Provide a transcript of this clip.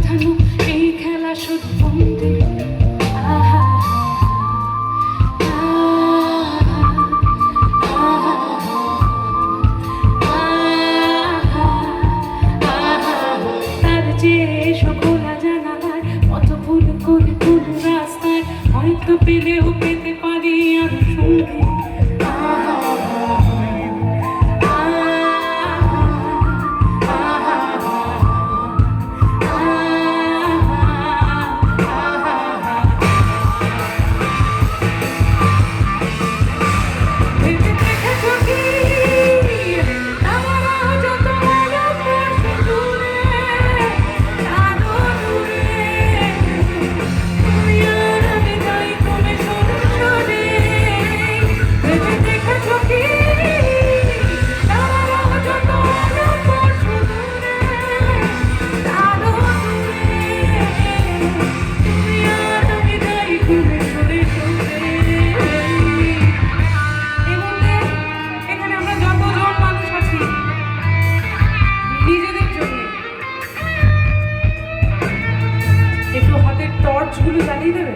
বাঁধানো এই খেলা শুধু বন্দি। তার যে খোলা জানালায় কত ভুল করে কোন রাস্তায় হয়তো পেলেও পেতে পারি আরো সঙ্গী। একটু হাতের টর্চগুলো জ্বালিয়ে দেবে।